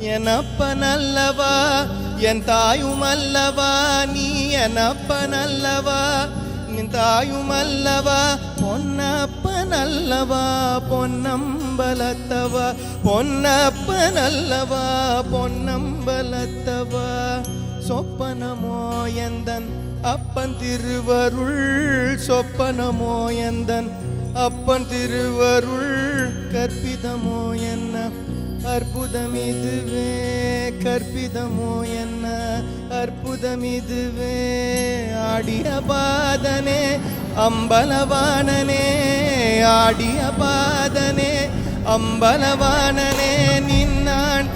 எனப்பனல்லவா என் தாயுமல்லவா நீ எனப்பனல்லவா என் தாயுமல்லவா பொன்னப்பனல்லவா பொன்னம்பலத்தவா பொன்னப்பனல்லவா பொன்னம்பலத்தவா சொப்பனமோ எந்தன் அப்பன் திருவருள் சொப்பனமோ எந்தன் அப்பன் திருவருள் கற்பிதமோ என்ன அற்புதமிதுவே கற்பிதமோ என்ன அற்புதமிதுவே ஆடிய பாதனே அம்பலவானனே ஆடிய பாதனே அம்பலவானனே நின்னான்